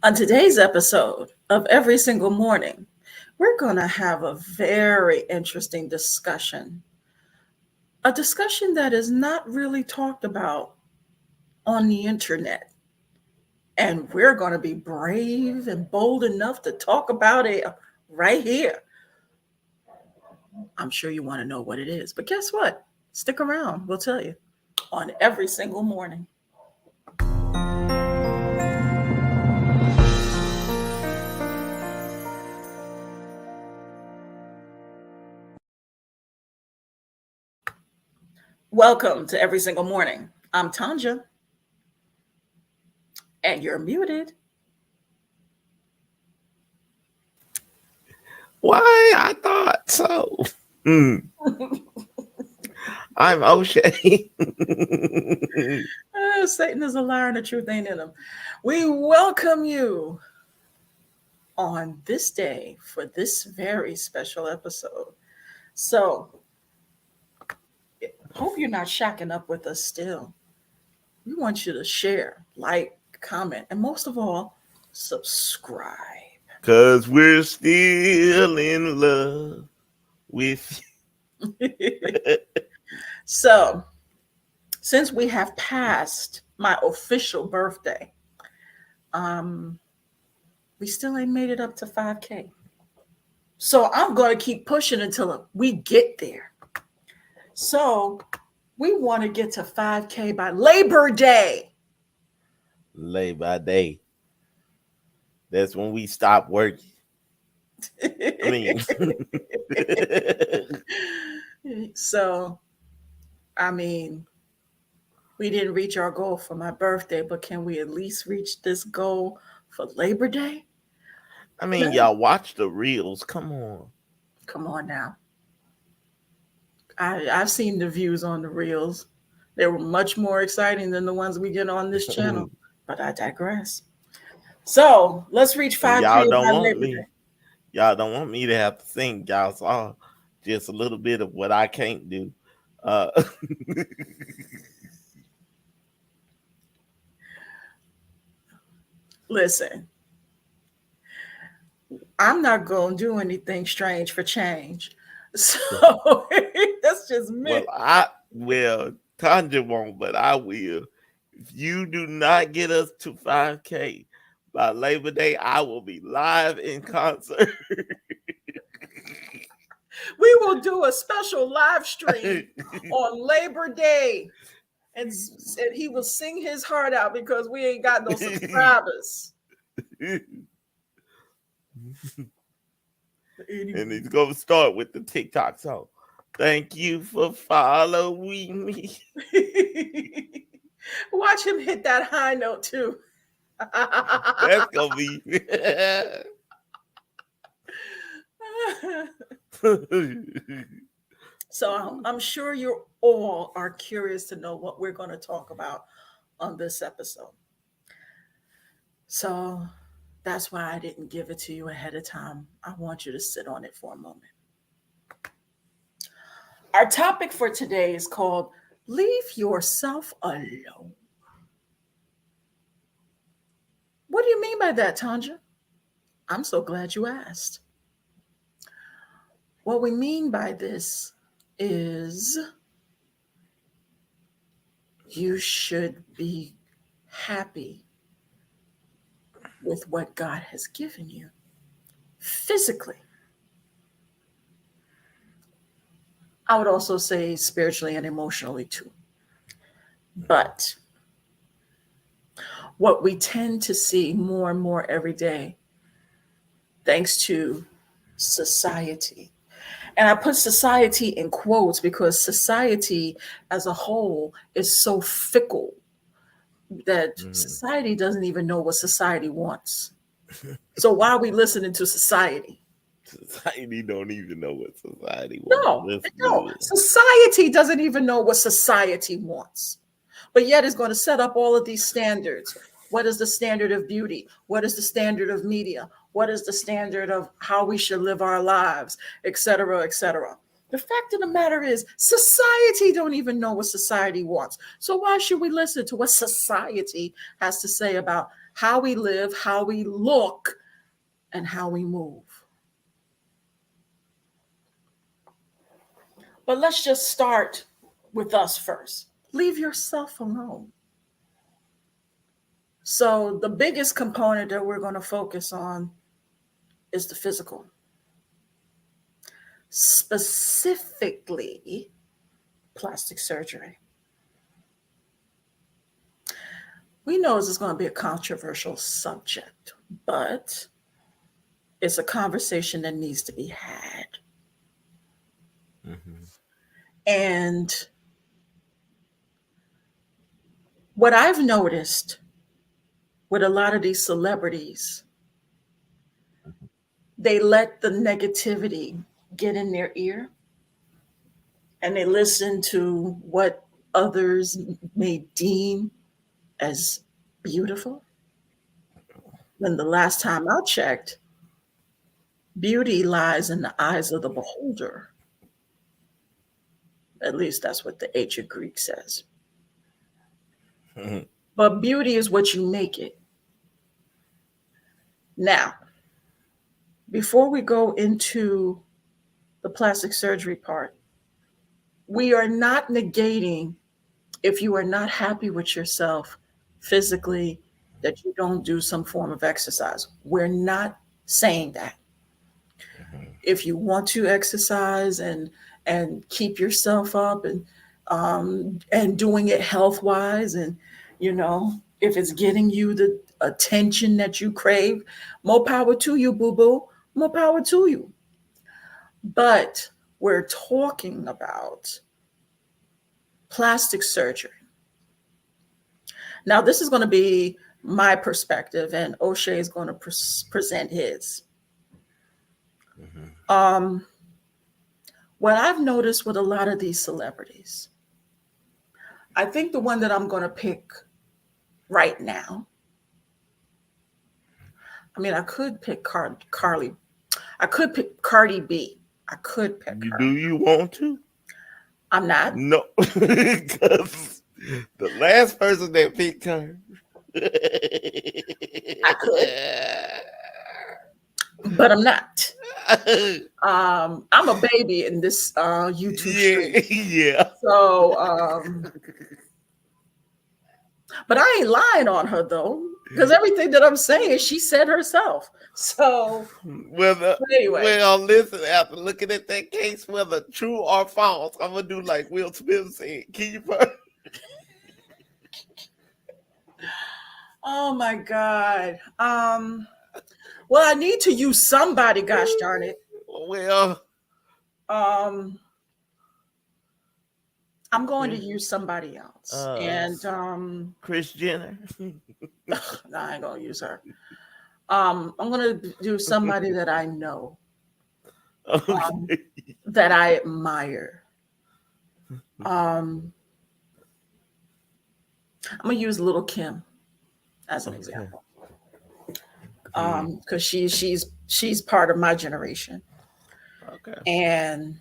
On today's episode of Every Single Morning, we're going to have a very interesting discussion. A discussion that is not really talked about on the internet. And we're going to be brave and bold enough to talk about it right here. I'm sure you want to know what it is. But guess what? Stick around. We'll tell you on Every Single Morning. Welcome to Every Single Morning. I'm Tanja, and you're muted. Why? I thought so. I'm O'Shea. Satan is a liar and the truth ain't in him. We welcome you on this day for this very special episode. So, hope you're not shacking up with us still. We want you to share, like, comment, and most of all, subscribe. Because we're still in love with you. So, since we have passed my official birthday, we still ain't made it up to 5K. So I'm going to keep pushing until we get there. So we want to get to 5K by Labor Day. Labor Day. That's when we stop working. I mean, So, we didn't reach our goal for my birthday, but can we at least reach this goal for Labor Day? y'all watch the reels. Come on. Come on now. I've seen the views on the reels. They were much more exciting than the ones we get on this channel, but I digress. So let's reach 5K Y'all don't by want Labor me. Day. Y'all don't want me to have to sing. Y'all saw just a little bit of what I can't do. Listen, I'm not going to do anything strange for change. So that's just me. Well, Tanja won't, but I will. If you do not get us to 5K by Labor Day, I will be live in concert. We will do a special live stream on Labor Day. And he will sing his heart out because we ain't got no subscribers. And he's going to start with the TikTok song. Thank you for following me. Watch him hit that high note too. That's going to be. So I'm sure you all are curious to know what we're going to talk about on this episode. So that's why I didn't give it to you ahead of time. I want you to sit on it for a moment. Our topic for today is called Leave Yourself Alone. What do you mean by that, Tanja? I'm so glad you asked. What we mean by this is you should be happy with what God has given you physically. I would also say spiritually and emotionally too. But what we tend to see more and more every day, thanks to society, and I put society in quotes because society as a whole is so fickle that society doesn't even know what society wants. So why are we listening to society? Society don't even know what society wants. No. Society doesn't even know what society wants. But yet it's going to set up all of these standards. What is the standard of beauty? What is the standard of media? What is the standard of how we should live our lives, et cetera, et cetera? The fact of the matter is, society don't even know what society wants. So why should we listen to what society has to say about how we live, how we look, and how we move. But let's just start with us first. Leave yourself alone. So, the biggest component that we're going to focus on is the physical, specifically plastic surgery. We know this is going to be a controversial subject, but it's a conversation that needs to be had. Mhm. And what I've noticed with a lot of these celebrities, they let the negativity get in their ear and they listen to what others may deem as beautiful. When the last time I checked, beauty lies in the eyes of the beholder. At least that's what the ancient Greek says. Mhm. But beauty is what you make it. Now, before we go into the plastic surgery part, we are not negating if you are not happy with yourself physically that you don't do some form of exercise. We're not saying that. Mhm. If you want to exercise and keep yourself up and doing it health wise, and if it's getting you the attention that you crave, more power to you, boo boo. More power to you. But we're talking about plastic surgery. Now, this is going to be my perspective, and O'Shea is going to present his. Mhm. Um, what I've noticed with a lot of these celebrities, I think the one that I'm going to pick right now, I mean, I could pick Carly. I could pick Cardi B. I could pick her. Do you want to? I'm not. No, because the last person that picked her. I could, but I'm not. I'm a baby in this YouTube street. Yeah, yeah. So, but I ain't lying on her though, because everything that I'm saying, she said herself. So, Whether, but anyway, well, listen, after looking at that case, whether true or false, I'm gonna do like Will Smith said. Can you first? oh my God. Well, I need to use somebody, gosh darn it. Well, Um, I'm going to Chris, use somebody else. uh, And Chris Jenner. no, I ain't gonna use her. I'm gonna do somebody that I know, um, Okay. that I admire. Um, I'm gonna use Little Kim as an Okay. example. Hmm. Because she's part of my generation. Okay. And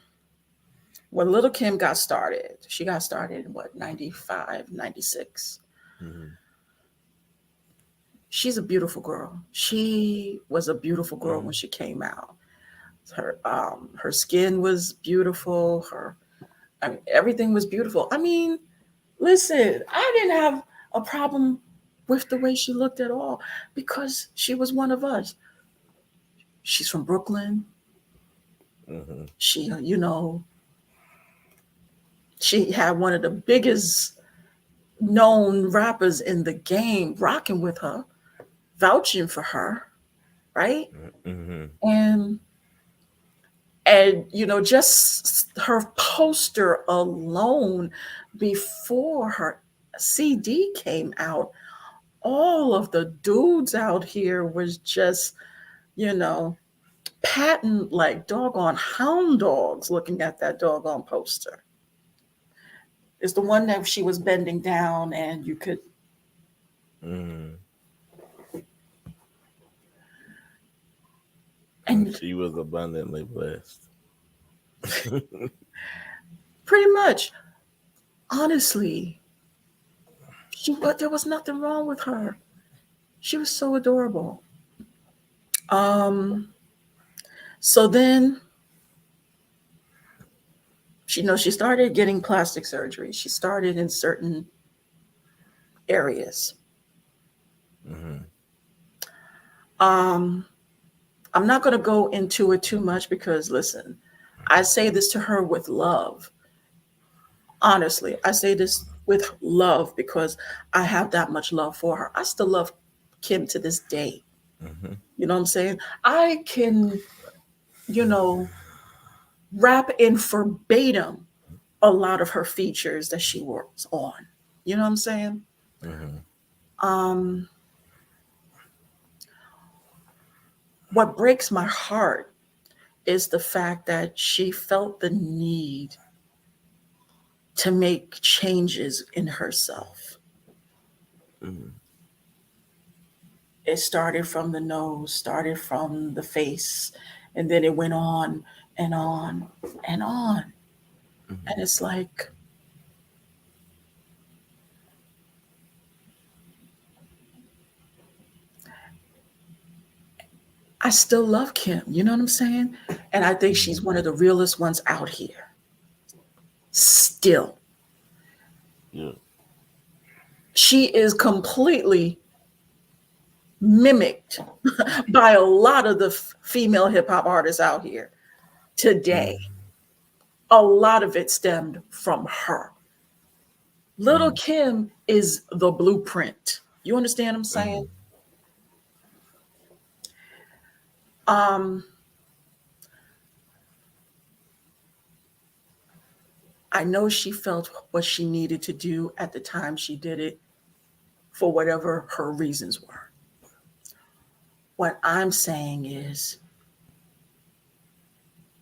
when Little Kim got started, she got started in what, 95, 96. Hmm. She's a beautiful girl. She was a beautiful girl when Hmm. she came out. Her skin was beautiful. I mean, everything was beautiful. I mean, listen, I didn't have a problem with the way she looked at all because she was one of us. She's from Brooklyn. Hmm. She, she had one of the biggest known rappers in the game rocking with her, vouching for her, right? Hmm. And just her poster alone before her CD came out, all of the dudes out here was just, you know, patting like doggone hound dogs looking at that doggone poster. It's the one that she was bending down and you could, Hmm. And and she was abundantly blessed. pretty much, honestly, there was nothing wrong with her. She was so adorable. Um, so then she started getting plastic surgery. She started in certain areas. Mhm. Um, I'm not going to go into it too much because listen, I say this to her with love. Honestly, I say this with love because I have that much love for her. I still love Kim to this day. Mhm. You know what I'm saying? I can, you know, rap in verbatim a lot of her features that she works on. You know what I'm saying? Mhm. Um, what breaks my heart is the fact that she felt the need to make changes in herself. Mhm. It started from the nose, started from the face, and then it went on and on and on. And Mhm. it's like, I still love Kim. You know what I'm saying? And I think she's Mhm. one of the realest ones out here. Still. Yeah. She is completely mimicked by a lot of the female hip hop artists out here today. Mhm. A lot of it stemmed from her. Little Mhm. Kim is the blueprint. You understand what I'm saying? Mhm. Um, I know she felt what she needed to do at the time she did it for whatever her reasons were. What I'm saying is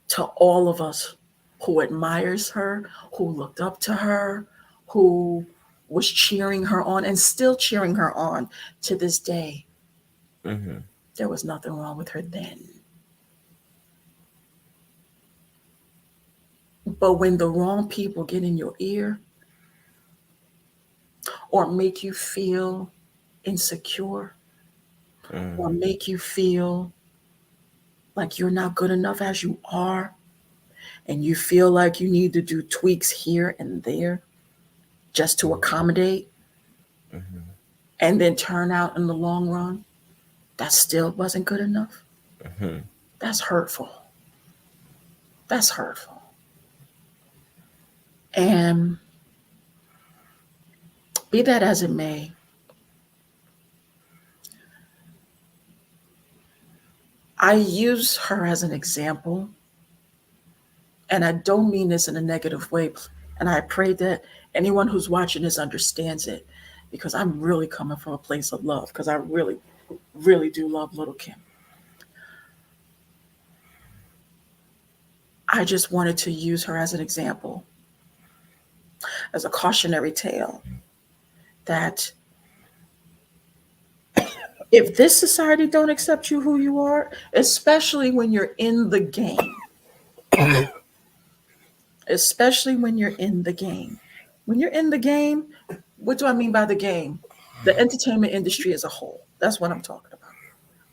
to all of us who admires her, who looked up to her, who was cheering her on and still cheering her on to this day, Mhm. there was nothing wrong with her then. But when the wrong people get in your ear or make you feel insecure or Mhm. make you feel like you're not good enough as you are, and you feel like you need to do tweaks here and there just to accommodate, Mhm. and then turn out in the long run, that still wasn't good enough. Mhm. That's hurtful. That's hurtful. And be that as it may, I use her as an example, and I don't mean this in a negative way. And I pray that anyone who's watching this understands it because I'm really coming from a place of love because I really, really do love Little Kim. I just wanted to use her as an example, as a cautionary tale that if this society don't accept you who you are, especially when you're in the game, especially when you're in the game. When you're in the game, what do I mean by the game? The entertainment industry as a whole. That's what I'm talking about.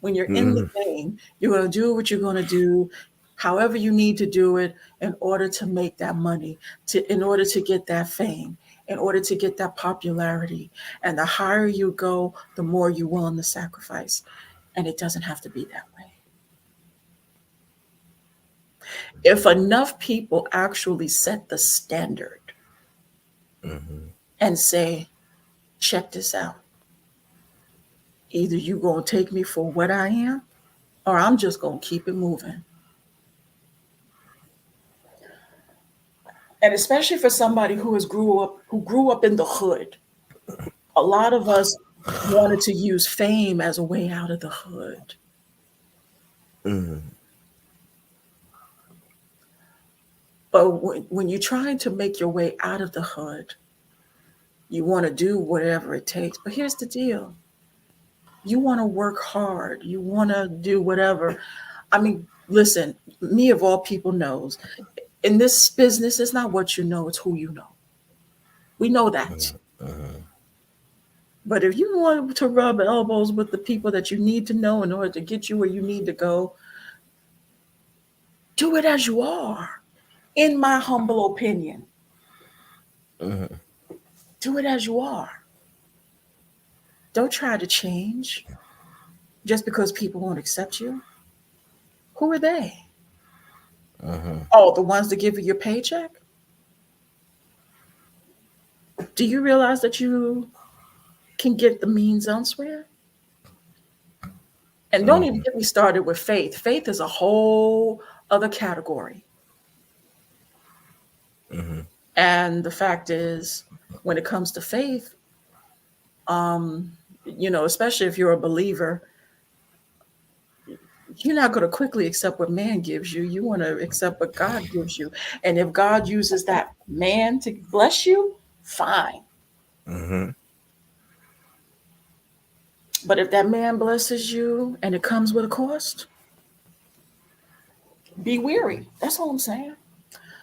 When you're in the Mhm. game, you're going to do what you're going to do, however you need to do it in order to make that money, in order to get that fame, in order to get that popularity. And the higher you go, the more you're willing to sacrifice. And it doesn't have to be that way. If enough people actually set the standard Mhm. and say, check this out. Either you gonna take me for what I am, or I'm just gonna keep it moving. And especially for somebody who grew up in the hood, a lot of us wanted to use fame as a way out of the hood. Mhm. But when you're trying to make your way out of the hood, you want to do whatever it takes. But here's the deal: you want to work hard. You want to do whatever. I mean, listen, me of all people knows in this business, it's not what you know, it's who you know. We know that. Mhm. But if you want to rub elbows with the people that you need to know in order to get you where you need to go, do it as you are. In my humble opinion, Mm-hmm. do it as you are. Don't try to change just because people won't accept you. Who are they? Mm-hmm. Oh, the ones that give you your paycheck? Do you realize that you can get the means elsewhere? And don't even Mm-hmm. get me started with faith. Faith is a whole other category. Mm-hmm. And the fact is, when it comes to faith, um, especially if you're a believer, you're not going to quickly accept what man gives you. You want to accept what God gives you. And if God uses that man to bless you, fine. Mm-hmm. But if that man blesses you and it comes with a cost, be weary. That's all I'm saying.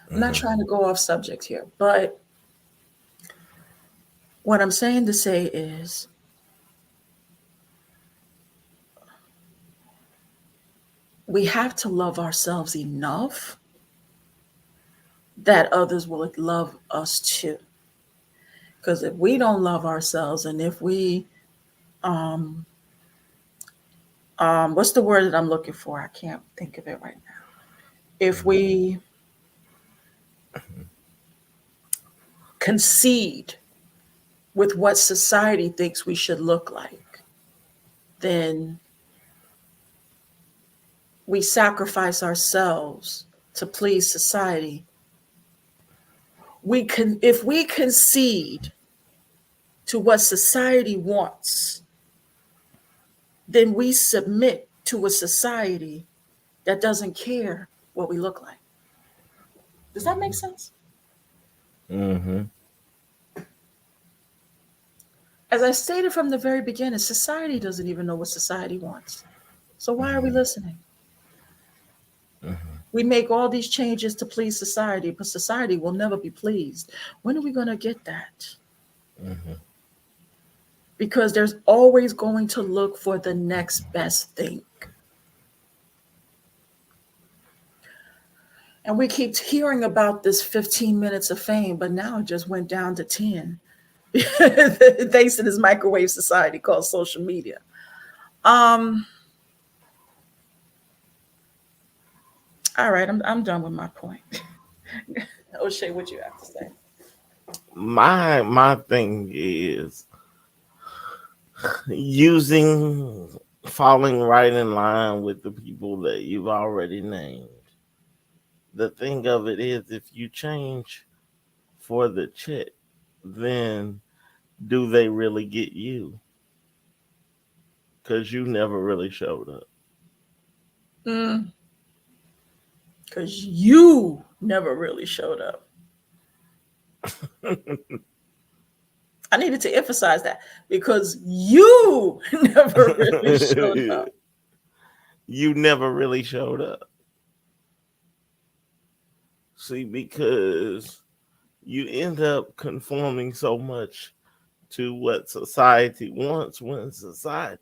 I'm not Mm-hmm. trying to go off subject here, but what I'm saying to say is we have to love ourselves enough that others will love us too. Because if we don't love ourselves and if we, um, what's the word that I'm looking for? I can't think of it right now. If we concede with what society thinks we should look like, then we sacrifice ourselves to please society. If we concede to what society wants, then we submit to a society that doesn't care what we look like. Does that make sense? Mm-hmm. As I stated from the very beginning, society doesn't even know what society wants. So why are we listening? Mm-hmm. We make all these changes to please society, but society will never be pleased. When are we going to get that? Mm-hmm. Because there's always going to look for the next best thing. And we keep hearing about this 15 minutes of fame, but now it just went down to 10. Thanks to this microwave society called social media. Um, all right, I'm done with my point. O'Shea, what you have to say? My thing is using falling right in line with the people that you've already named. The thing of it is, if you change for the check, then do they really get you? Because you never really showed up. Because you never really showed up. I needed to emphasize that because you never really showed up. You never really showed up. See, because you end up conforming so much to what society wants when society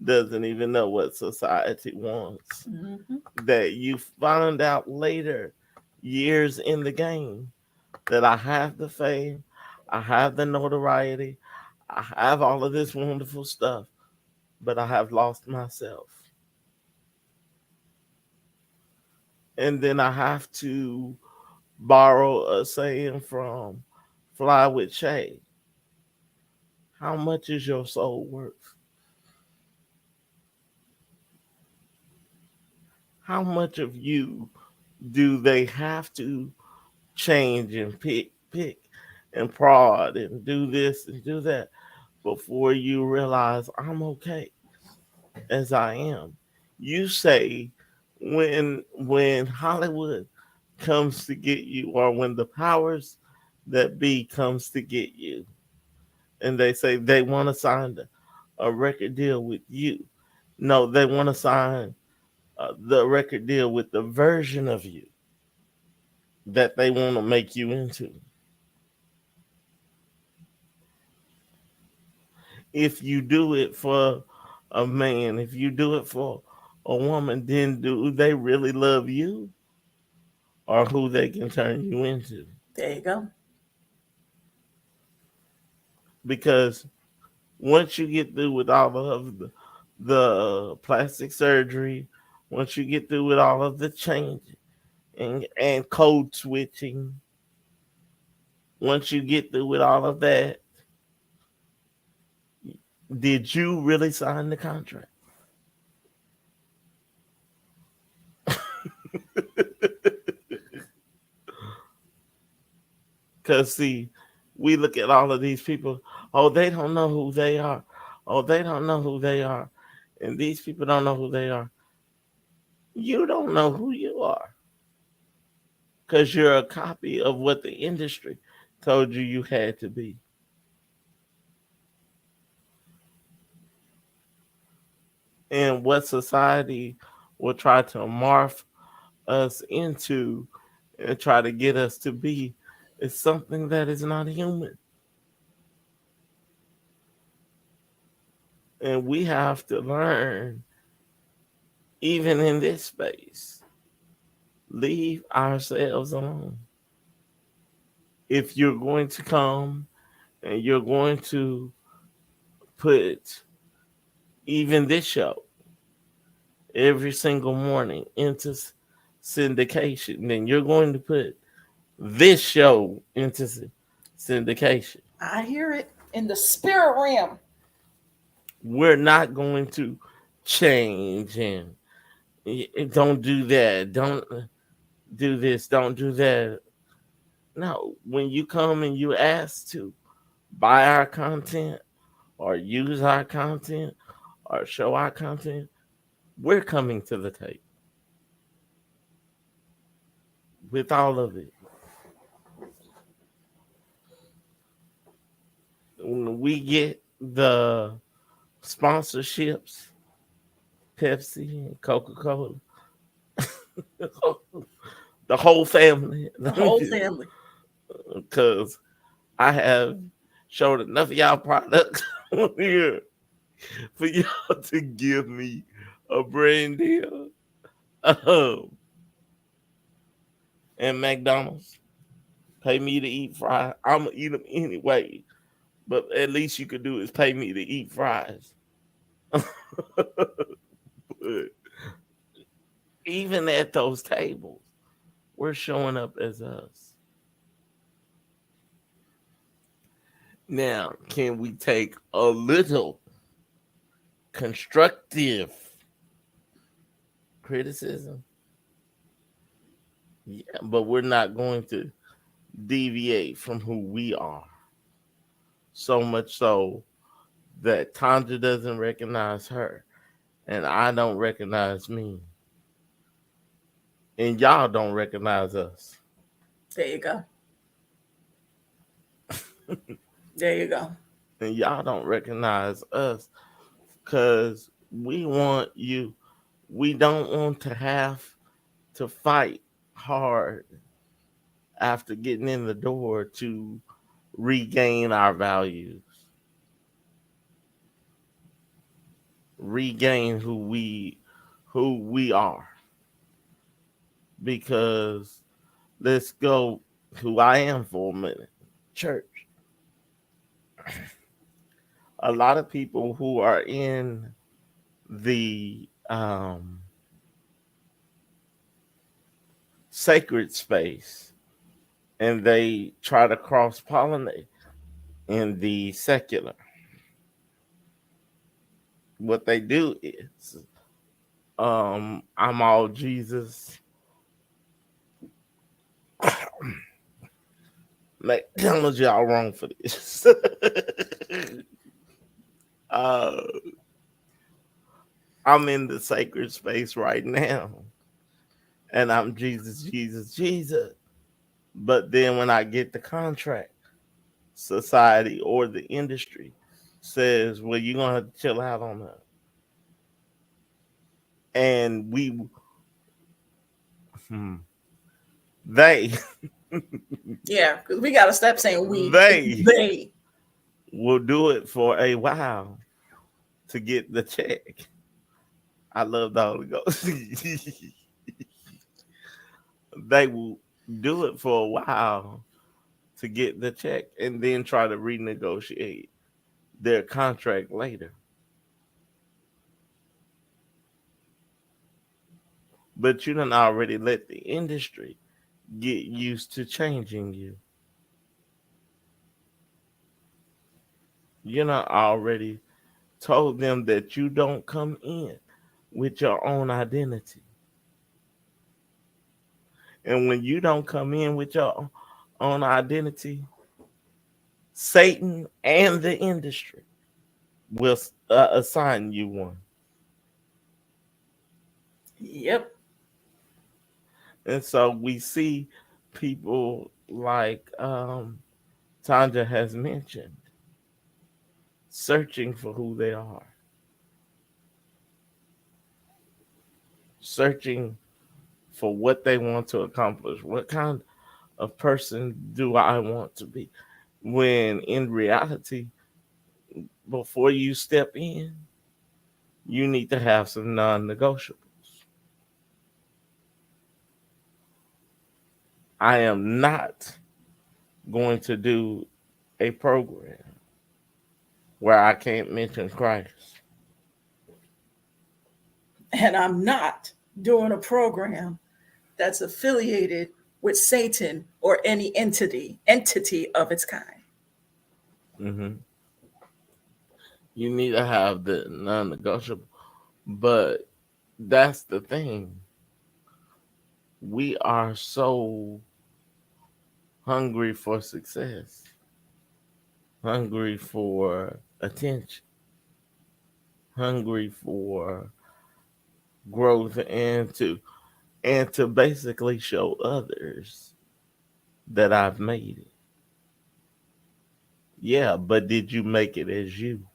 doesn't even know what society wants. Mhm. That you find out later, years in the game, that I have the fame, I have the notoriety, I have all of this wonderful stuff, but I have lost myself. And then I have to borrow a saying from Fly with Shay. How much is your soul worth? How much of you do they have to change and pick and prod and do this and do that before you realize I'm okay as I am? You say when Hollywood comes to get you, or when the powers that be comes to get you, and they say they want to sign a record deal with you. No, they want to sign the record deal with the version of you that they want to make you into. If you do it for a man, if you do it for a woman, then do they really love you or who they can turn you into? There you go. Because once you get through with all of the plastic surgery, once you get through with all of the change and code switching, once you get through with all of that, did you really sign the contract? Because, see, we look at all of these people, oh, they don't know who they are. Oh, they don't know who they are. And these people don't know who they are. You don't know who you are because you're a copy of what the industry told you you had to be. And what society will try to morph us into and try to get us to be is something that is not human. And we have to learn, even in this space, leave ourselves alone. If you're going to come and you're going to put even this show every single morning into syndication, then you're going to put this show into syndication. I hear it in the spirit realm. We're not going to change and don't do that. Don't do this. Don't do that. No, when you come and you ask to buy our content or use our content or show our content, we're coming to the table with all of it. When we get the sponsorships, Pepsi and Coca-Cola, the whole family, The whole family. because I have showed enough of y'all products on here for y'all to give me a brand deal. And McDonald's pay me to eat fries. I'm gonna eat them anyway, but at least you could do is pay me to eat fries. But even at those tables, we're showing up as us. Now, can we take a little constructive criticism? Yeah, but we're not going to deviate from who we are. So much so that Tanja doesn't recognize her and I don't recognize me. And y'all don't recognize us. There you go. There you go. And y'all don't recognize us because we want you. We don't want to have to fight hard after getting in the door to regain our values, regain who we are. Because let's go who I am for a minute. Church. A lot of people who are in the sacred space and they try to cross pollinate in the secular. What they do is I'm all Jesus. McDonald's, y'all wrong for this. uh, I'm in the sacred space right now, and I'm Jesus, Jesus, Jesus. But then when I get the contract, society or the industry says, well, you're going to have to chill out on that. And they, Yeah, because we got to stop saying we. They. They. will do it for a while to get the check. I love the Holy Ghost. They will do it for a while to get the check and then try to renegotiate their contract later. But you done already let the industry get used to changing you. You done already told them that you don't come in with your own identity. And when you don't come in with your own identity, Satan and the industry will assign you one. Yep. And so we see people like Tanja has mentioned searching for who they are, searching for what they want to accomplish. What kind of person do I want to be? When in reality, before you step in, you need to have some non negotiables. I am not going to do a program where I can't mention Christ. And I'm not doing a program that's affiliated with Satan or any entity of its kind. Hmm. You need to have the non negotiable. But that's the thing. We are so hungry for success, hungry for attention, hungry for growth, and to basically show others that I've made it. Yeah, but did you make it as you,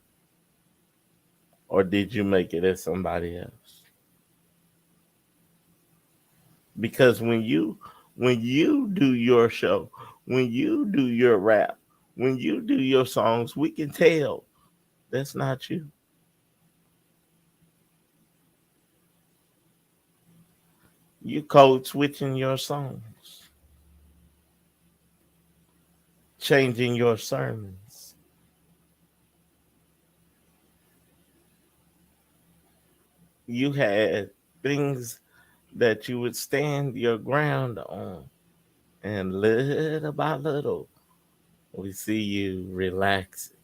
or did you make it as somebody else? Because when you do your show, when you do your rap, when you do your songs, we can tell that's not you. You code switching your songs, changing your sermons. You had things that you would stand your ground on, and little by little, we see you relaxing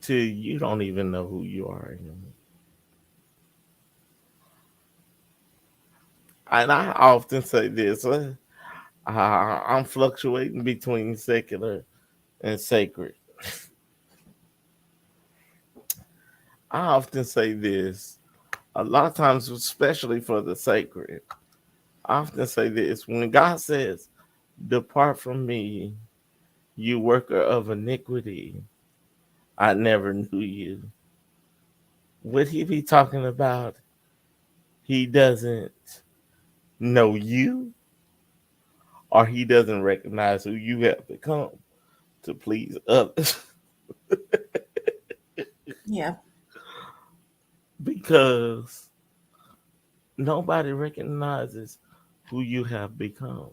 till you don't even know who you are anymore. And I often say this: I'm fluctuating between secular and sacred. I often say this a lot of times, especially for the sacred. I often say this: when God says, "Depart from me, you worker of iniquity, I never knew you," would he be talking about he doesn't know you, or he doesn't recognize who you have become to please others? Yeah. Because nobody recognizes who you have become.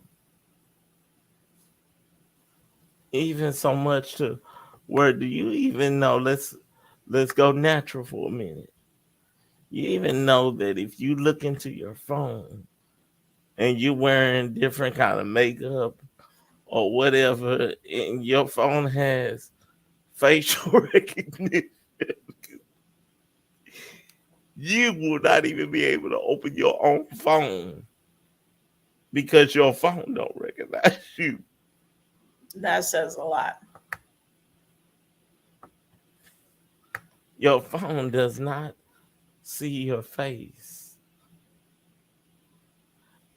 Even so much to where do you even know? Let's go natural for a minute. You even know that if you look into your phone and you're wearing different kind of makeup or whatever, and your phone has facial recognition, you will not even be able to open your own phone because your phone don't recognize you. That says a lot. Your phone does not see your face.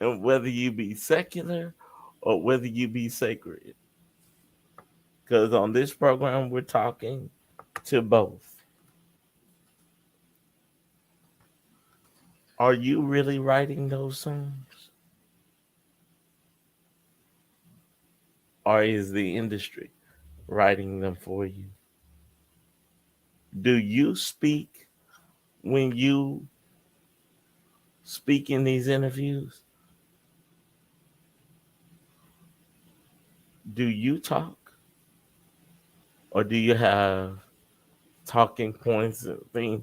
And whether you be secular or whether you be sacred, because on this program we're talking to both. Are you really writing those songs? or is the industry writing them for you? Do you speak when you speak in these interviews? Do you talk, or do you have talking points and things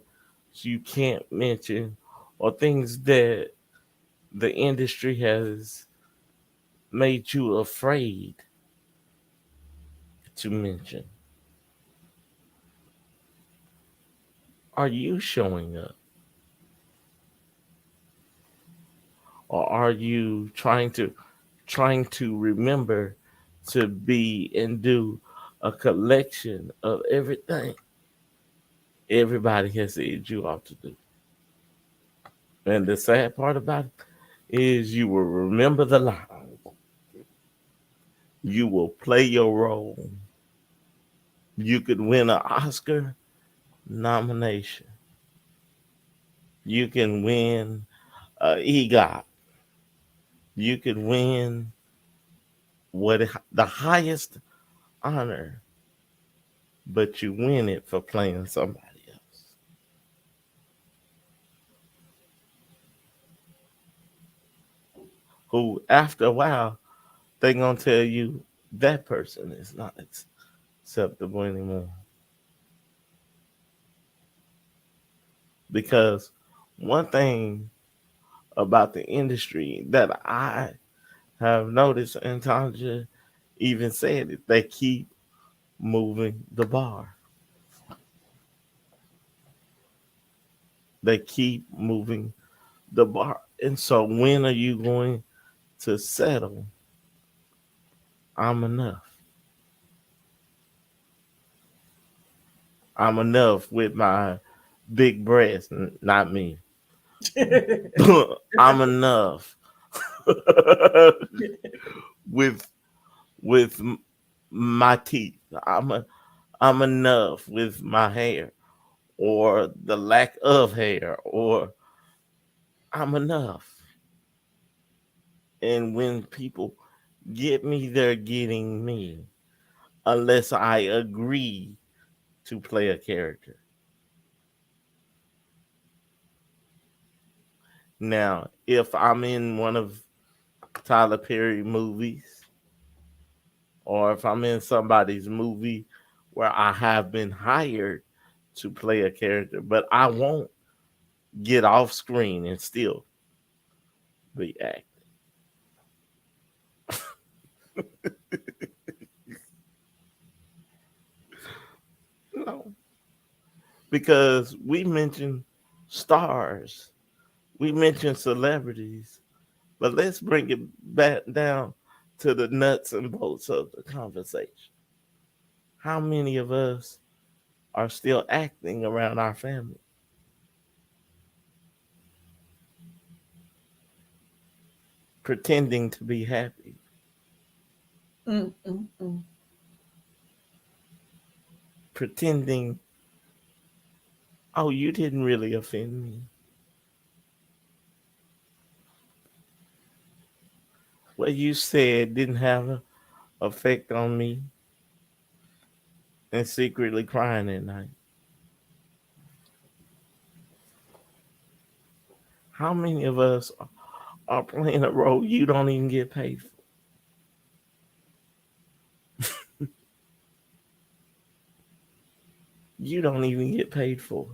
you can't mention, or things that the industry has made you afraid to mention? Are you showing up, or are you trying to remember to be and do a collection of everything everybody has said you ought to do? And the sad part about it is you will remember the lines. You will play your role. You could win an Oscar nomination. You can win an EGOT. You could win what the highest honor, but you win it for playing somebody else. Who, after a while, they gonna tell you that person is not acceptable anymore. Because one thing about the industry that I have noticed, and Tanja even said it, they keep moving the bar. They keep moving the bar. And so when are you going to settle? I'm enough. I'm enough with my big breasts, not me. I'm enough with with my teeth. I'm enough with my hair or the lack of hair, or I'm enough. And when people get me, they're getting me, unless I agree to play a character. Now, if I'm in one of Tyler Perry movies, or if I'm in somebody's movie where I have been hired to play a character, but I won't get off screen and still be acting. No, because we mentioned stars, we mentioned celebrities, but let's bring it back down to the nuts and bolts of the conversation. How many of us are still acting around our family, pretending to be happy, Mm, mm, mm. pretending, oh, you didn't really offend me. What you said didn't have an effect on me, and secretly crying at night. How many of us are playing a role you don't even get paid for? You don't even get paid for.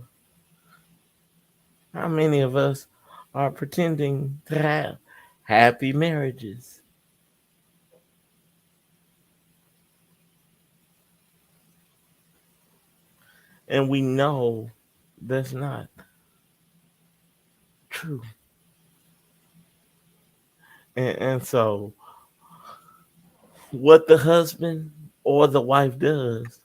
How many of us are pretending to have happy marriages? And we know that's not true. And so, what the husband or the wife does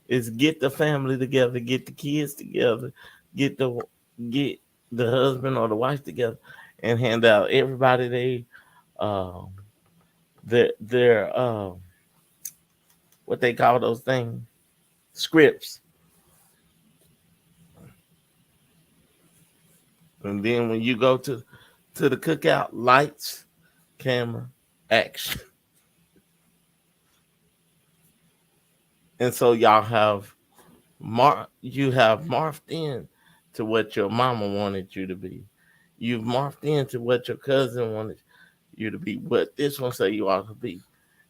is get the family together, get the kids together, get the get the husband or the wife together, and hand out everybody um their what they call those things, scripts. And then when you go to the cookout, lights, camera, action. And so y'all have you have morphed in to what your mama wanted you to be. You've morphed into what your cousin wanted you to be, what this one say you ought to be.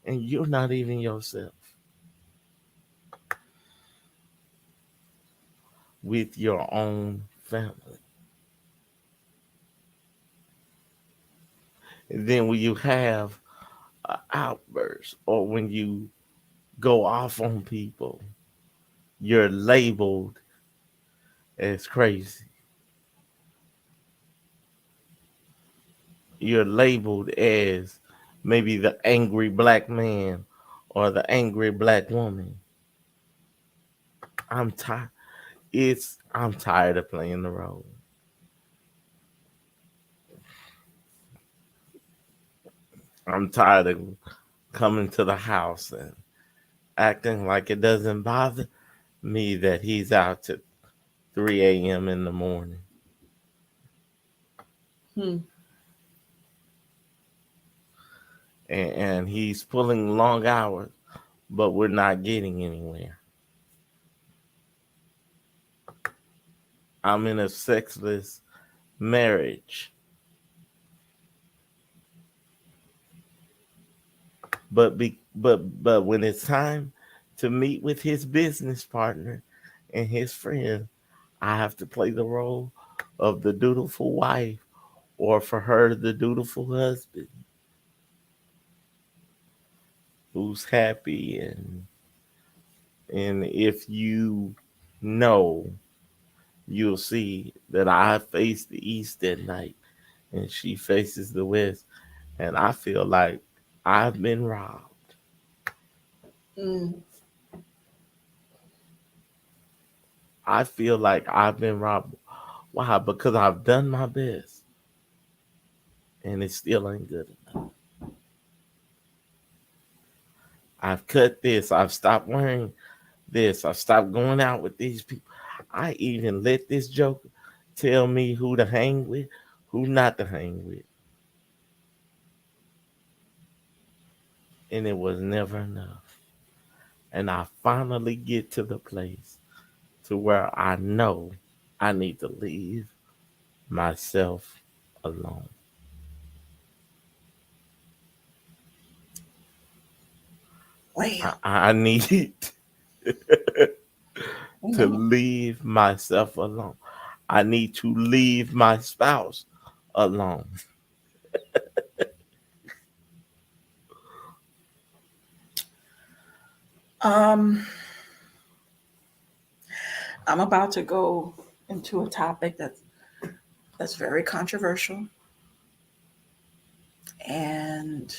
And you're not even yourself with your own family. And then when you have an outburst or when you go off on people, you're labeled as crazy. You're labeled as maybe the angry black man or the angry black woman. I'm tired. I'm tired of playing the role. I'm tired of coming to the house and acting like it doesn't bother me that he's out at 3 a.m. in the morning. Hmm. And he's pulling long hours, but we're not getting anywhere. I'm in a sexless marriage. But when it's time to meet with his business partner and his friend, I have to play the role of the dutiful wife, or for her, the dutiful husband who's happy. And if you know, you'll see that I face the east at night and she faces the west, and I feel like I've been robbed. Mm. I feel like I've been robbed. Why? Because I've done my best and it still ain't good enough. I've cut this. I've stopped wearing this. I've stopped going out with these people. I even let this joker tell me who to hang with, who not to hang with. And it was never enough. And I finally get to the place to where I know I need to leave myself alone. Well, I need to mhm. leave myself alone. I need to leave my spouse alone. um, I'm about to go into a topic that's very controversial, and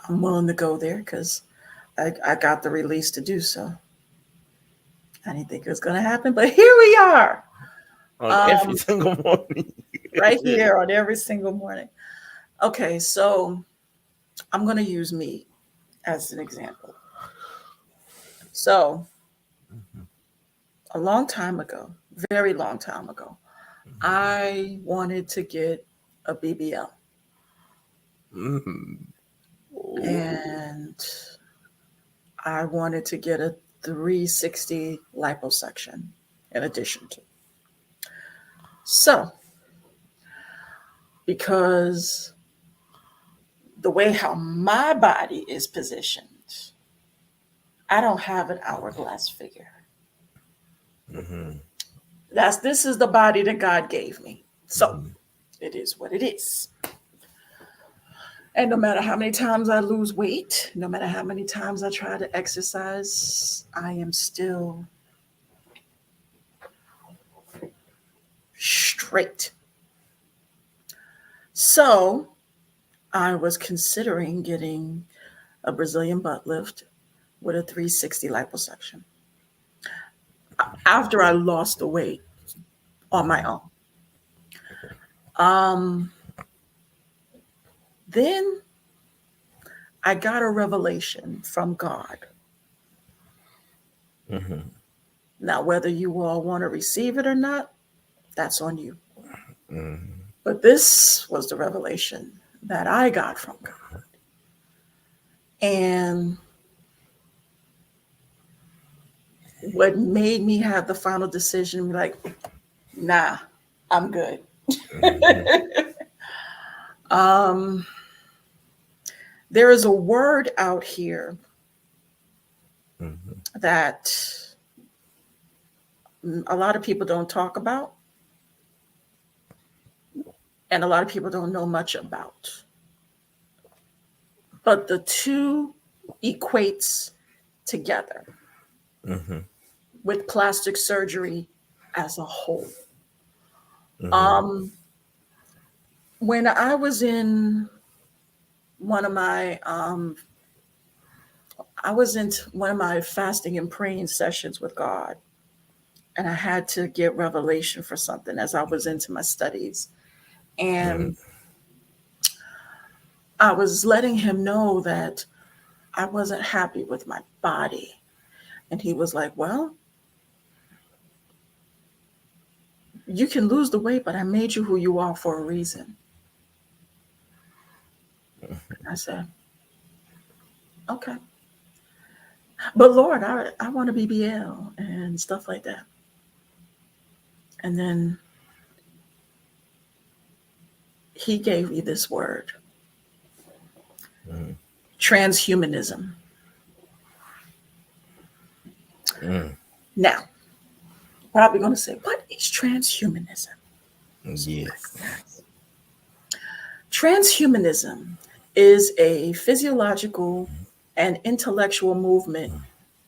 I'm willing to go there because I got the release to do so. I didn't think it was going to happen, but here we are, On every um, single morning. right here on every single morning. Okay, so I'm going to use me as an example. So, a long time ago, very long time ago, I wanted to get a BBL. Mm. And I wanted to get a 360 liposuction in addition to. So, because the way how my body is positioned, I don't have an hourglass figure. Mhm. This is the body that God gave me. So, Mhm. it is what it is. And no matter how many times I lose weight, no matter how many times I try to exercise, I am still straight. So I was considering getting a Brazilian butt lift with a 360 liposuction after I lost the weight on my own. Um, then I got a revelation from God. Mhm. Now, whether you all want to receive it or not, that's on you. Mhm. But this was the revelation that I got from God. And what made me have the final decision, be like, nah, I'm good. Mhm. um, there is a word out here Mhm. that a lot of people don't talk about, and a lot of people don't know much about. But the two equates together Mhm. with plastic surgery as a whole. Mhm. Um, when I was in one of my I was in one of my fasting and praying sessions with God, and I had to get revelation for something as I was into my studies. Mhm. And I was letting him know that I wasn't happy with my body. And he was like, well, you can lose the weight, but I made you who you are for a reason. I said, okay. But Lord, I want a BBL and stuff like that. And then he gave me this word, Mhm. transhumanism. Mhm. Now, probably going to say, what is transhumanism? So Yes. let's ask. Transhumanism is a physiological and intellectual movement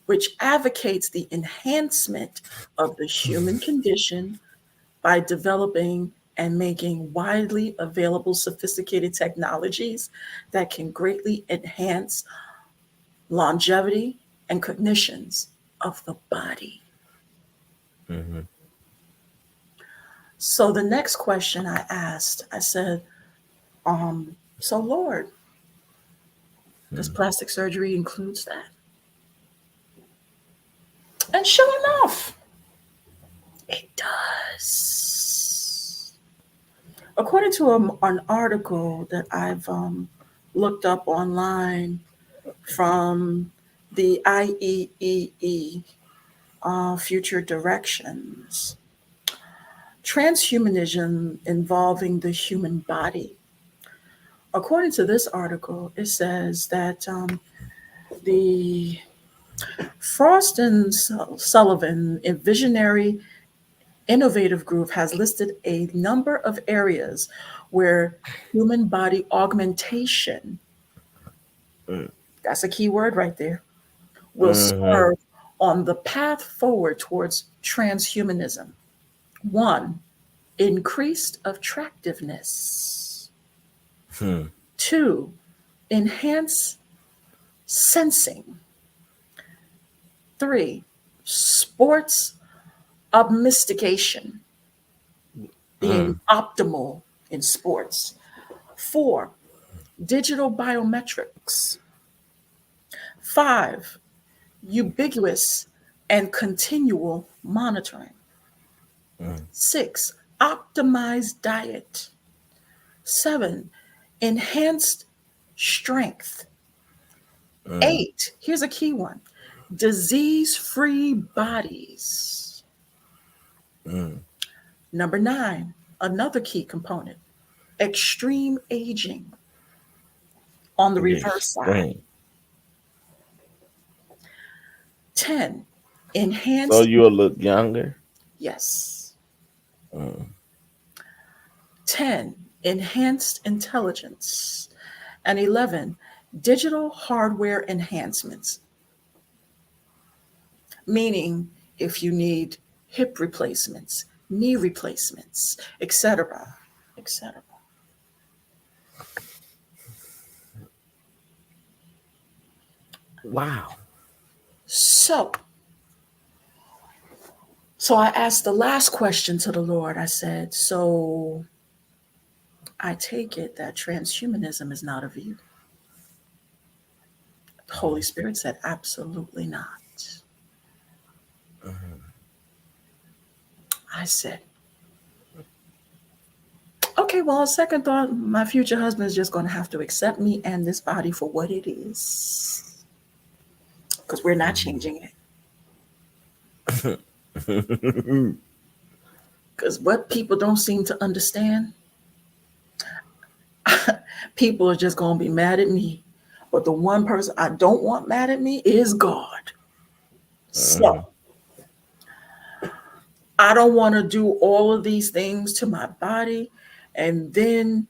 which advocates the enhancement of the human condition by developing and making widely available sophisticated technologies that can greatly enhance longevity and cognitions of the body. Mhm. So the next question I asked, I said, so Lord, does Mhm. plastic surgery includes that? And sure enough, it does. According to an article that I've looked up online from the IEEE, Future Directions, transhumanism involving the human body. According to this article, it says that the Frost and Sullivan, a visionary innovative group, has listed a number of areas where human body augmentation, that's a key word right there, will Mhm. serve on the path forward towards transhumanism. One, increased attractiveness. Mhm. Two, enhance sensing. Three, sports obfuscation, being Mhm. optimal in sports. Four, digital biometrics. Five, ubiquitous and continual monitoring. Mhm. Six, optimized diet. Seven, enhanced strength. Mhm. Eight, here's a key one, disease free bodies. Mhm. Number nine, another key component, extreme aging on the reverse side. Extreme. 10, So enhanced, you'll look younger. yes. Mhm. 10, enhanced intelligence. And 11, digital hardware enhancements, meaning if you need hip replacements, knee replacements, etc., etc. Wow. So, so I asked the last question to the Lord. I said, so I take it that transhumanism is not of you. The Holy Spirit said, absolutely not. Mhm. I said, okay, well, on second thought, my future husband is just going to have to accept me and this body for what it is because we're not Mhm. changing it. Because what people don't seem to understand, people are just going to be mad at me. But the one person I don't want mad at me is God. So I don't want to do all of these things to my body and then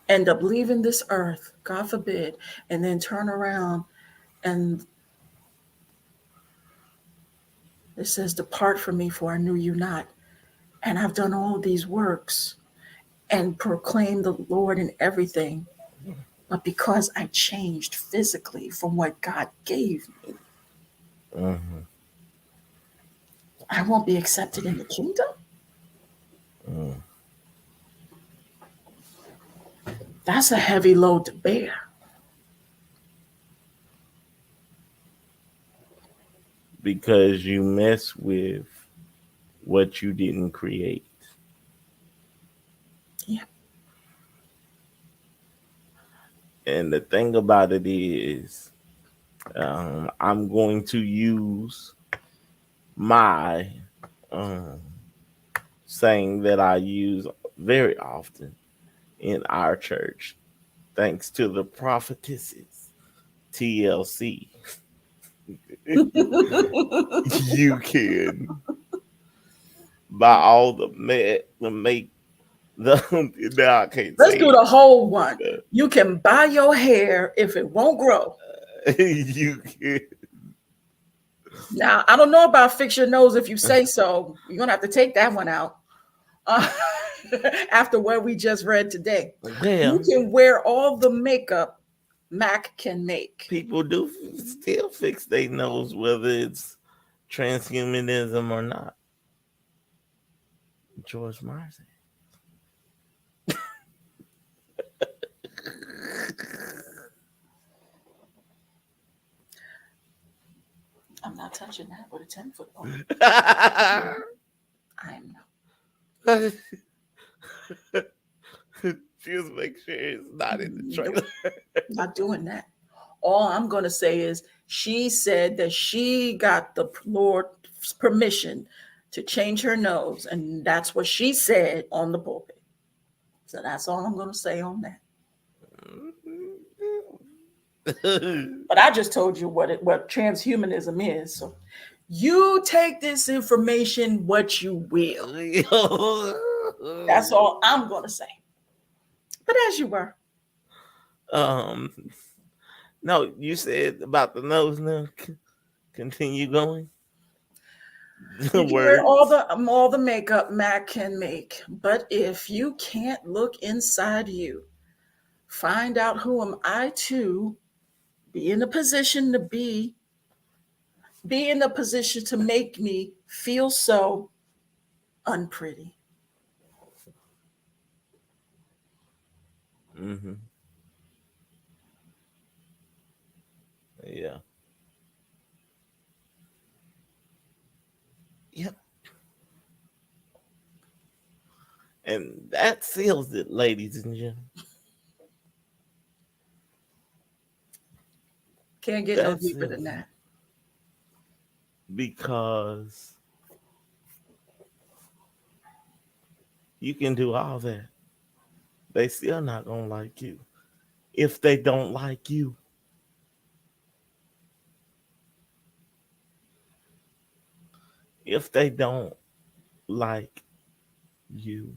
end up leaving this earth, God forbid, and then turn around and it says, "Depart from me, for I knew you not." And I've done all these works and proclaimed the Lord in everything. But because I changed physically from what God gave me, Mm-hmm. I won't be accepted in the kingdom. Mm. That's a heavy load to bear. Because you mess with what you didn't create. Yeah. And the thing about it is, I'm going to use my um, saying that I use very often in our church, thanks to the prophetesses, TLC. You can buy all the make the now I can't Let's say do the whole one. You can buy your hair if it won't grow. it. You can. Now, I don't know about fix your nose if you say so. You're going to have to take that one out uh, after what we just read today. You Well, can wear all the makeup Mac can make. people do still fix their nose, whether it's transhumanism or not. George Marsden. I'm not touching that with a 10-foot pole. I'm Just make sure it's not in the nope, trailer. not doing that. All I'm going to say is she said that she got the Lord's permission to change her nose, and that's what she said on the pulpit. So that's all I'm going to say on that. But I just told you what transhumanism is. So you take this information what you will. That's all I'm going to say. But as you were. Um, no, you said about the nose now. Continue going. The You can wear all words. the makeup Mac can make, but if you can't look inside you, find out who am I to be in a position to be in a position to make me feel so unpretty. Mm-hmm. Yeah. Yep. And that seals it, ladies and gentlemen. Can't get no That deeper than seals it. that. Because you can do all that. They still not gonna like you. If they don't like you. If they don't like you.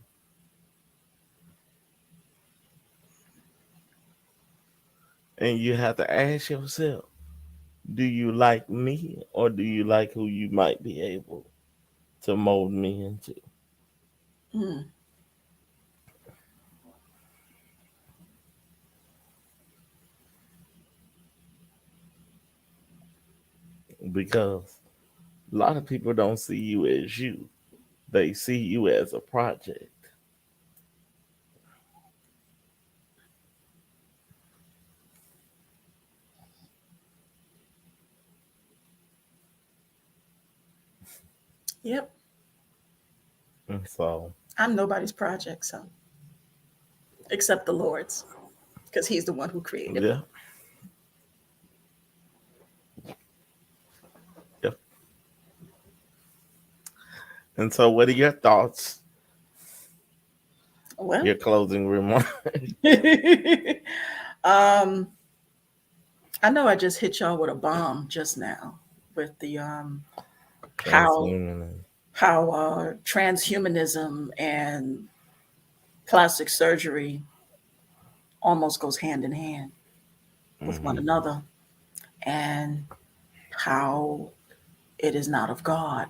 And you have to ask yourself, do you like me or do you like who you might be able to mold me into? Mm. Because a lot of people don't see you as you. They see you as a project. Yep. And so, I'm nobody's project, so except the Lord's, because He's the one who created me. yeah, yeah. And so, what are your thoughts? Well, Your closing remarks? um, I know I just hit y'all with a bomb just now with the how Transhumanism. transhumanism and plastic surgery almost goes hand in hand with one Mm-hmm. another, and how it is not of God.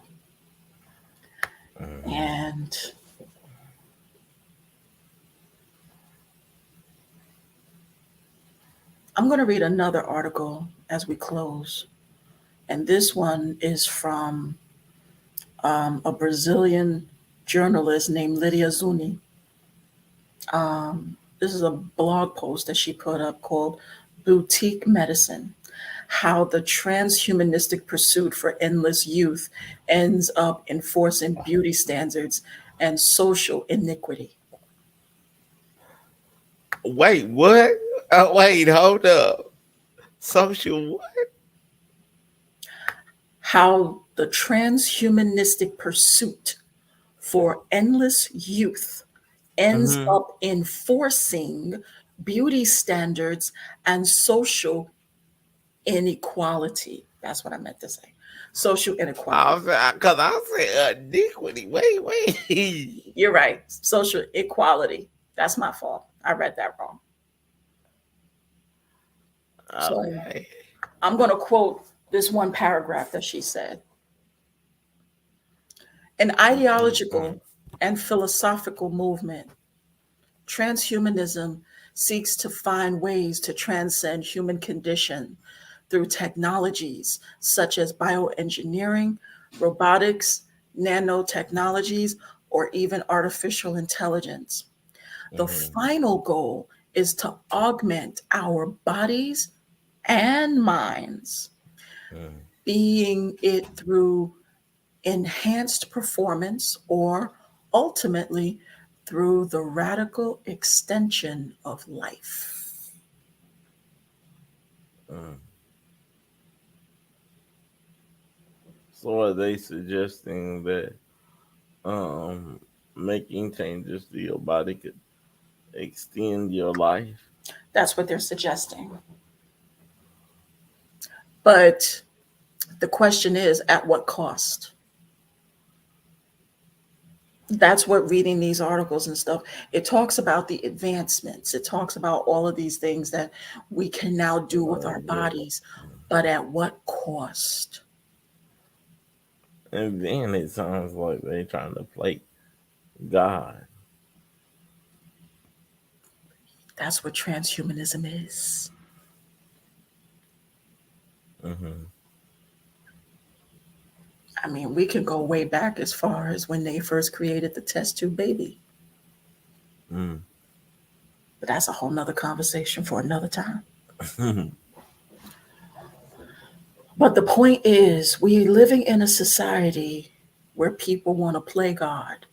Mm-hmm. And I'm going to read another article as we close. And this one is from a Brazilian journalist named Lydia Zuni. This is a blog post that she put up called Boutique Medicine: How the Transhumanistic Pursuit for Endless Youth Ends Up Enforcing Beauty Standards and Social Iniquity. Wait, what? Wait, hold up. Social what? How the Transhumanistic Pursuit for Endless Youth ends Mm-hmm. up enforcing beauty standards and social inequality. That's what I meant to say. Social I inequality. was because I said iniquity. Wait. You're right. Social equality. That's my fault. I read that wrong. So Okay. I'm going to quote this one paragraph that she said. An Mm-hmm. ideological and philosophical movement, transhumanism seeks to find ways to transcend human condition through technologies such as bioengineering, robotics, nanotechnologies, or even artificial intelligence. The Mm-hmm. final goal is to augment our bodies and minds, Mm-hmm. being it through enhanced performance or ultimately through the radical extension of life. Mm. So are they suggesting that um making changes to your body could extend your life? That's what they're suggesting. But the question is, at what cost? That's what reading these articles and stuff, it talks about the advancements. It talks about all of these things that we can now do with our Yeah. bodies, but at what cost? And then it sounds like they trying to play God. That's what transhumanism is. Mm-hmm. I mean, we can go way back as far as when they first created the test tube baby, Mm. but that's a whole nother conversation for another time. But the point is, we're living in a society where people want to play God,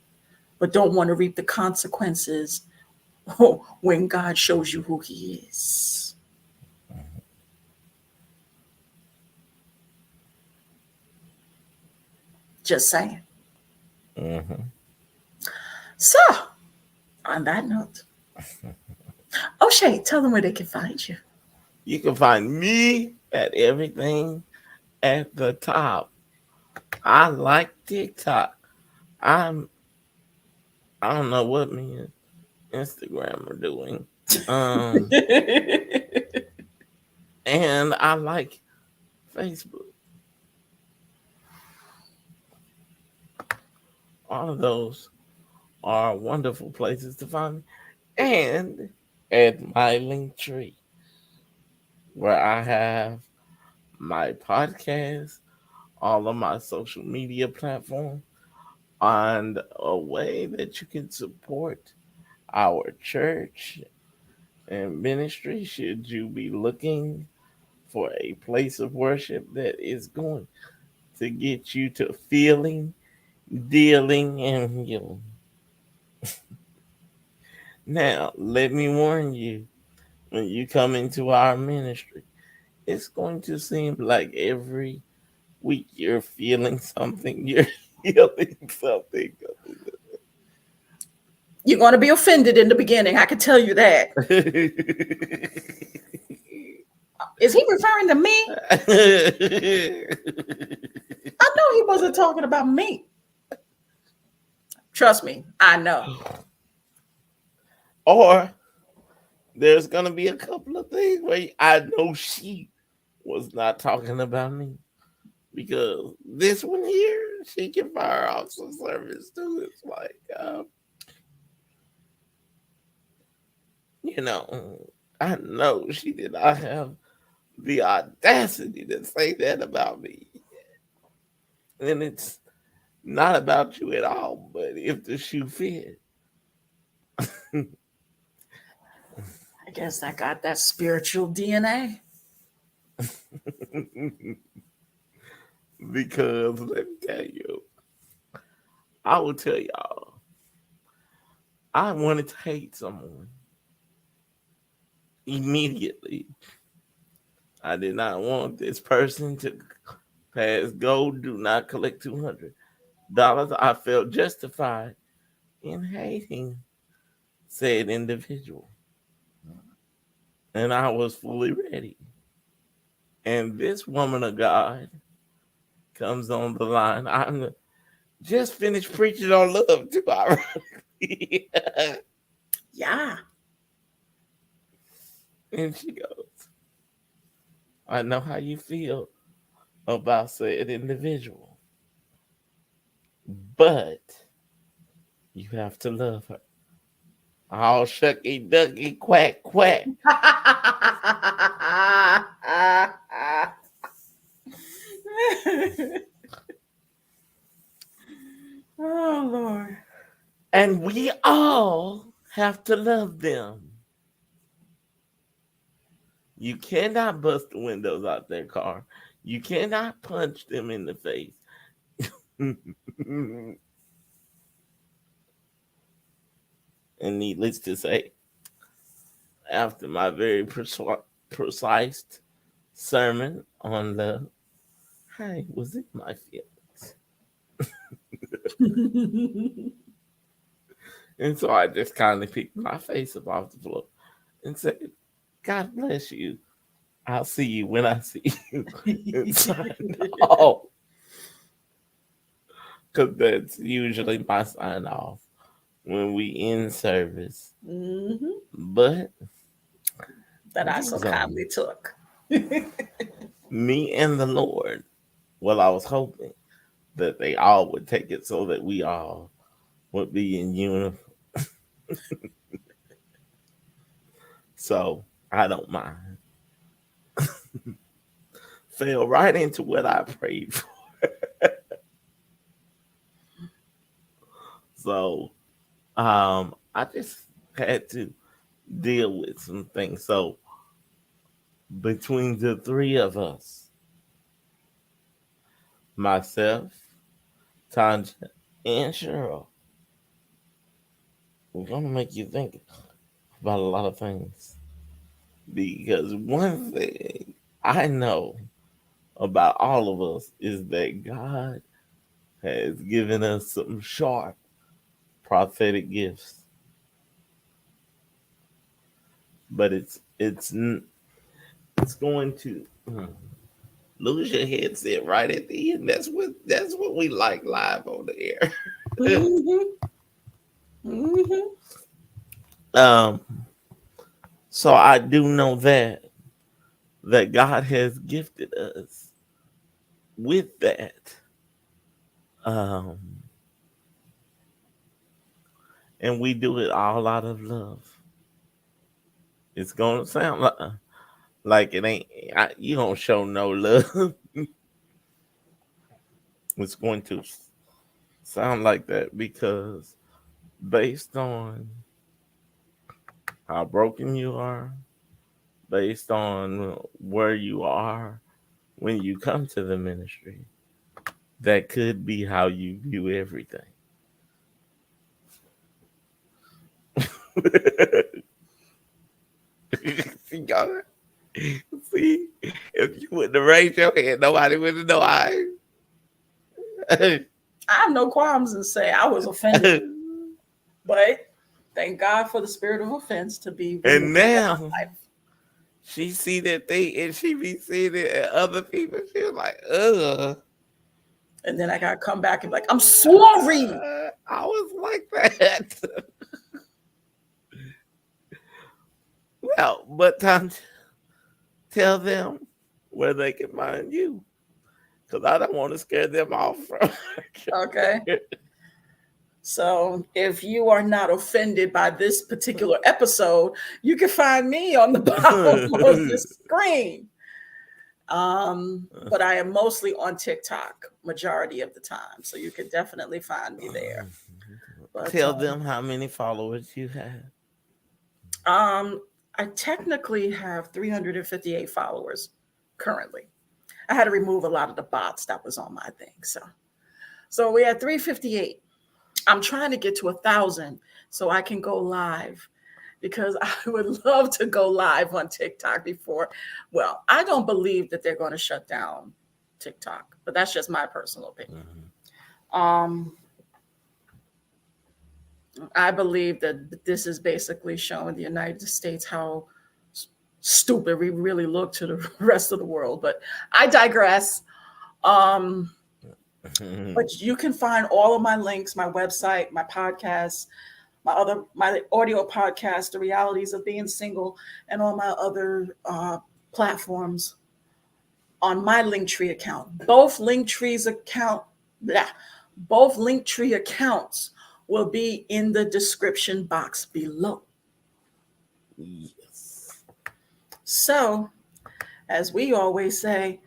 but don't want to reap the consequences when God shows you who He is. Just saying. Mm-hmm. So, on that note, O'Shea, tell them where they can find you. You can find me at everything at the top. I like TikTok. I'm I don't know what me and Instagram are doing. Um and I like Facebook. All of those are wonderful places to find me. And at my link tree where I have my podcast, all of my social media platforms, and a way that you can support our church and ministry should you be looking for a place of worship that is going to get you to feeling, dealing, and healing. Now, let me warn you, when you come into our ministry, it's going to seem like every week you're feeling something. You're healing something. You're going to be offended in the beginning. I can tell you that. Is he referring to me? I know he wasn't talking about me. Trust me, I know. Or there's gonna be a couple of things where I know she was not talking about me. Because this one here, she can fire off some service too. It's like, I know she did not have the audacity to say that about me. And it's not about you at all, but if the shoe fit. I guess I got that spiritual DNA. Because let me tell you, I will tell y'all, I wanted to hate someone immediately. I did not want this person to pass go, do not collect $200. I felt justified in hating said individual. And I was fully ready. And this woman of God comes on the line. I'm just finished preaching on love too, ironically. Yeah. And she goes, I know how you feel about said individual, but you have to love her. All shucky ducky quack quack. Oh Lord. And we all have to love them. You cannot bust the windows out their car. You cannot punch them in the face. And needless to say, after my very precise sermon on love, I was in my feelings. And so I just kind of picked my face up off the floor and said, God bless you. I'll see you when I see you. And signed off. Because that's usually my sign off when we in service. Mm-hmm. But That I so kindly took. Me and the Lord, well, I was hoping that they all would take it so that we all would be in uniform. So I don't mind. Fell right into what I prayed for. So I just had to deal with some things. So between the three of us, myself, Tanja, and Cheryl, we're gonna make you think about a lot of things. Because one thing I know about all of us is that God has given us some sharp prophetic gifts. But it's going to lose your headset right at the end. That's what we like live on the air. Mm-hmm. Mm-hmm. So I do know that God has gifted us with that. And we do it all out of love. It's gonna sound like it ain't. You don't show no love. It's going to sound like that because based on how broken you are, based on where you are when you come to the ministry, that could be how you view everything. See, if you wouldn't have raised your hand, nobody would have known. I have no qualms in saying I was offended, but thank God for the spirit of offense to be removed And from my now life. she see that thing and she be seeing it at other people. She was like, ugh. And then I got to come back and be like, I'm sorry. I was like that. Well, but time to tell them where they can find you. Because I don't want to scare them off from Okay. So if you are not offended by this particular episode, you can find me on the bottom of the screen. But I am mostly on TikTok majority of the time. So you can definitely find me there. But, tell them how many followers you have. I technically have 358 followers currently. I had to remove a lot of the bots that was on my thing. So we had 358. I'm trying to get to 1,000 so I can go live because I would love to go live on TikTok before. Well, I don't believe that they're going to shut down TikTok, but that's just my personal opinion. I believe that this is basically showing the United States how stupid we really look to the rest of the world, but I digress. But you can find all of my links, my website, my podcast, my audio podcast, The Realities of Being Single, and all my other platforms on my Linktree account. Both Linktree accounts will be in the description box below. Yes. So, as we always say,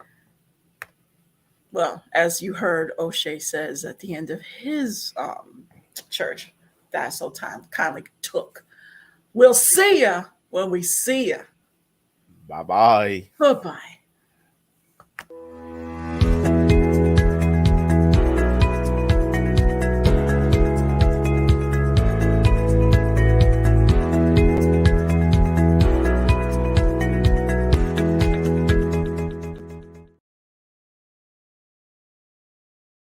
well, as you heard O'Shea says at the end of his church that I so kindly took, we'll see ya when we see ya. Bye-bye. Bye-bye.